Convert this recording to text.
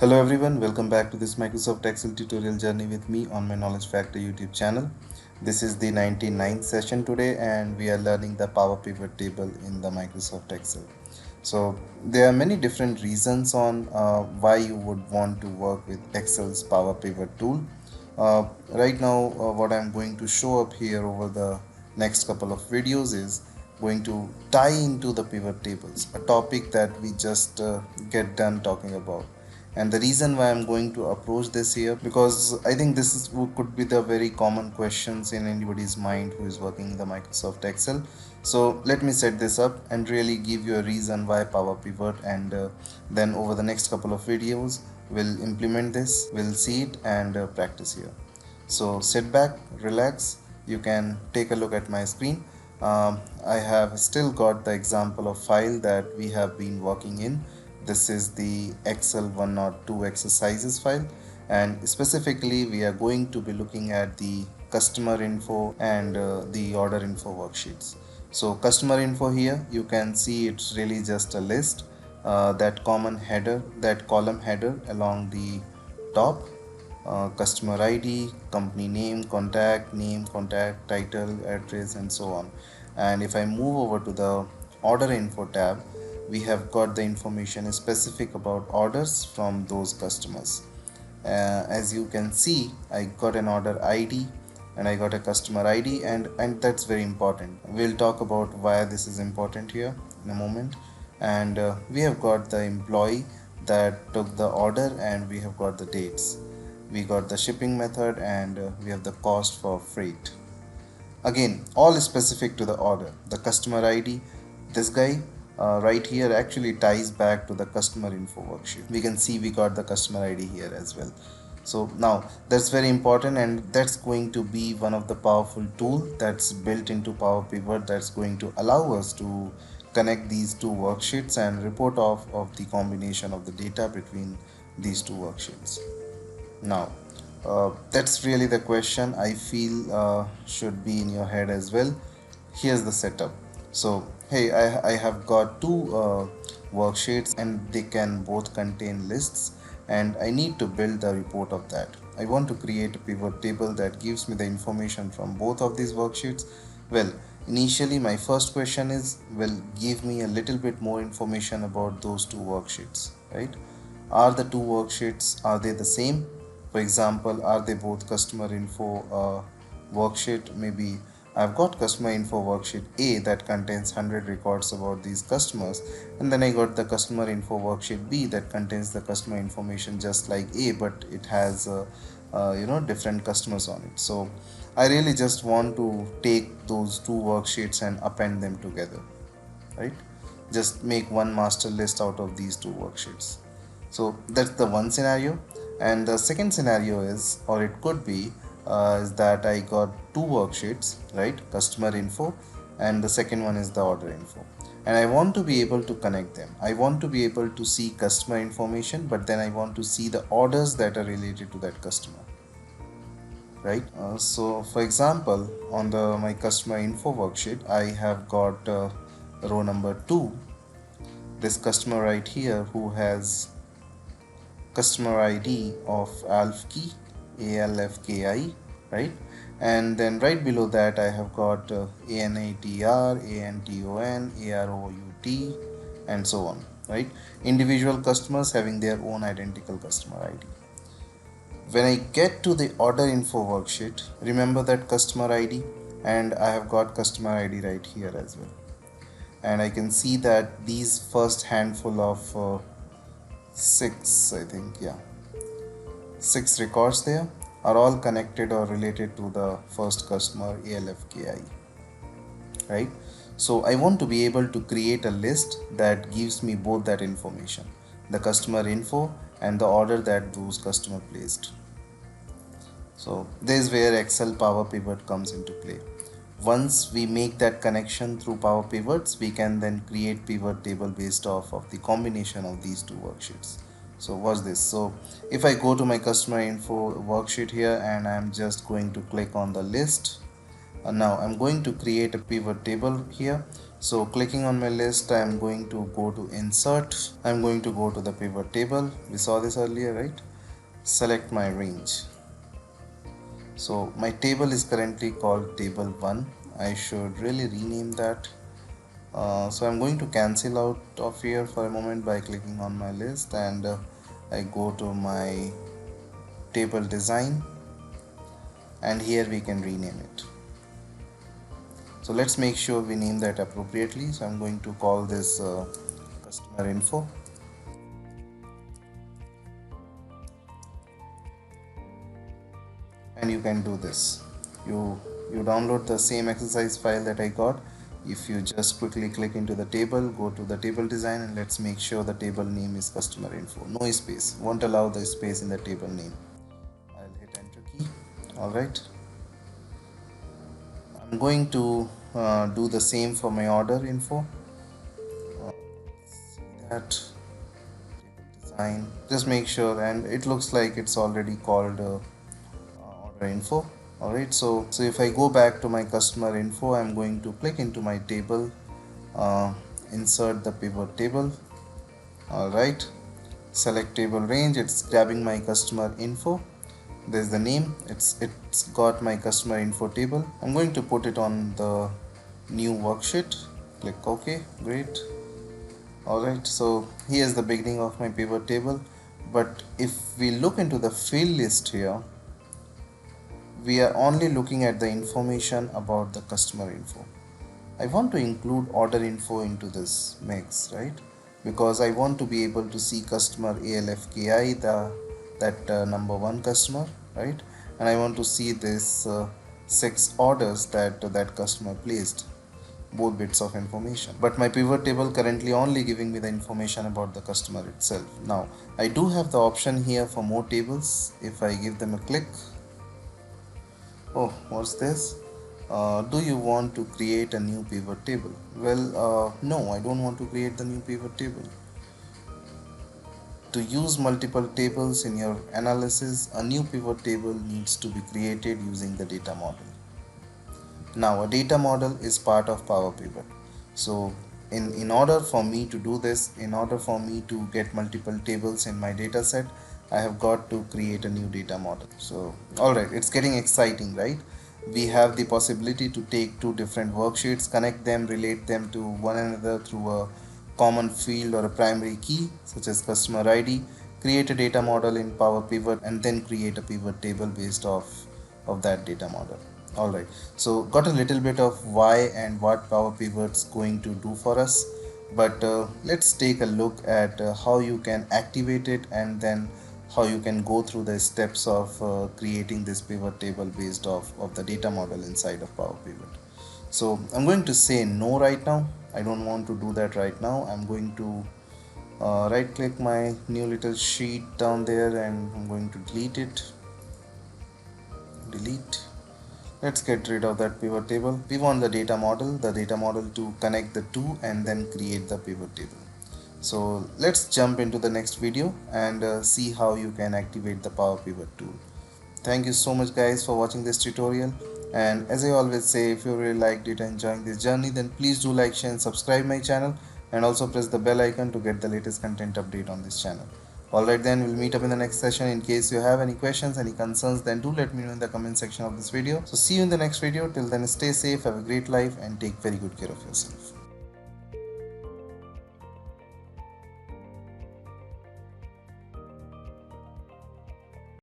Hello everyone, welcome back to this Microsoft Excel tutorial journey with me on my Knowledge Factor YouTube channel. This is the 99th session today and we are learning the Power Pivot table in the Microsoft Excel. So there are many different reasons on why you would want to work with Excel's Power Pivot tool. Right now what I'm going to show up here over the next couple of videos is going to tie into the pivot tables, a topic that we just get done talking about. And the reason why I'm going to approach this here, because I think this is could be the very common questions in anybody's mind who is working in the Microsoft Excel. So let me set this up and really give you a reason why Power Pivot, and then over the next couple of videos we'll implement this, we'll see it and practice here. So sit back, relax, you can take a look at my screen. I have still got the example of file that we have been working in. This is the Excel 102 exercises file, and specifically we are going to be looking at the customer info and the order info worksheets. So customer info, here you can see it's really just a list, that column header along the top, customer ID, company name, contact name, contact title, address, and so on. And if I move over to the order info tab, we have got the information specific about orders from those customers. As you can see, I got an order ID and I got a customer ID, and that's very important. We'll talk about why this is important here in a moment. And we have got the employee that took the order, and we have got the dates. We got the shipping method, and we have the cost for freight. Again, all is specific to the order. The customer ID, this guy right here actually ties back to the customer info worksheet. We can see we got the customer ID here as well. So now that's very important, and that's going to be one of the powerful tool that's built into Power Pivot, that's going to allow us to connect these two worksheets and report off of the combination of the data between these two worksheets. Now that's really the question I feel should be in your head as well. Here's the setup. So hey, I have got two worksheets, and they can both contain lists, and I need to build the report of that. I want to create a pivot table that gives me the information from both of these worksheets. Well, initially my first question is, well, give me a little bit more information about those two worksheets, right? Are the two worksheets, are they the same? For example, are they both customer info worksheet? Maybe I've got customer info worksheet A that contains 100 records about these customers, and then I got the customer info worksheet B that contains the customer information just like A, but it has different customers on it. So I really just want to take those two worksheets and append them together, right? Just make one master list out of these two worksheets. So that's the one scenario. And the second scenario is, or it could be, is that I got two worksheets, right? Customer info, and the second one is the order info. And I want to be able to connect them. I want to be able to see customer information, but then I want to see the orders that are related to that customer, right? So for example, on the my customer info worksheet, I have got row number 2, this customer right here who has customer ID of ALFKI, ALFKI, right? And then right below that I have got ANATR, ANTON, AROUT, and so on, right? Individual customers having their own identical customer ID. When I get to the order info worksheet, remember that customer ID, and I have got customer ID right here as well. And I can see that these first handful of 6, I think, yeah, 6 records there are all connected or related to the first customer ALFKI, right? So I want to be able to create a list that gives me both that information, the customer info and the order that those customer placed. So this is where Excel Power Pivot comes into play. Once we make that connection through Power Pivots, we can then create pivot table based off of the combination of these two worksheets. So watch this. So if I go to my customer info worksheet here, and I'm just going to click on the list, Now I'm going to create a pivot table here. So clicking on my list, I'm going to go to insert. I'm going to go to the pivot table. We saw this earlier, right? Select my range. So my table is currently called table 1. I should really rename that. So I'm going to cancel out of here for a moment by clicking on my list, and I go to my table design, and here we can rename it. So let's make sure we name that appropriately. So I'm going to call this customer info, and you can do this. You download the same exercise file that I got. If you just quickly click into the table, go to the table design, and let's make sure the table name is customer info. No space, won't allow the space in the table name. I'll hit enter key. Alright, I'm going to do the same for my order info. See that table design, just make sure, and it looks like it's already called order info. Alright, so if I go back to my customer info, I'm going to click into my table, insert the pivot table. Alright, select table range, it's grabbing my customer info. There's the name, it's got my customer info table. I'm going to put it on the new worksheet. Click OK. Great. Alright, so here's the beginning of my pivot table. But if we look into the field list here, we are only looking at the information about the customer info. I want to include order info into this mix, right? Because I want to be able to see customer ALFKI, that number one customer, right? And I want to see this 6 orders that customer placed, both bits of information. But my pivot table currently only giving me the information about the customer itself. Now I do have the option here for more tables. If I give them a click, oh, what's this? Do you want to create a new pivot table? Well, no, I don't want to create the new pivot table. To use multiple tables in your analysis, a new pivot table needs to be created using the data model. Now, a data model is part of Power Pivot. So, in order for me to do this, in order for me to get multiple tables in my data set, I have got to create a new data model. So, alright, it's getting exciting, right? We have the possibility to take two different worksheets, connect them, relate them to one another through a common field or a primary key such as customer ID, create a data model in Power Pivot, and then create a pivot table based off of that data model. Alright, so got a little bit of why and what Power Pivot's going to do for us, but let's take a look at how you can activate it, and then how you can go through the steps of creating this pivot table based off of the data model inside of Power Pivot. So I'm going to say no right now. I don't want to do that right now. I'm going to right click my new little sheet down there, and I'm going to delete it. Delete. Let's get rid of that pivot table. We want the data model to connect the two and then create the pivot table. So let's jump into the next video and see how you can activate the Power Pivot tool. Thank you so much guys for watching this tutorial, and as I always say, if you really liked it and enjoying this journey, then please do like, share and subscribe my channel, and also press the bell icon to get the latest content update on this channel. Alright then, we'll meet up in the next session. In case you have any questions, any concerns, then do let me know in the comment section of this video. So see you in the next video. Till then, stay safe, have a great life, and take very good care of yourself.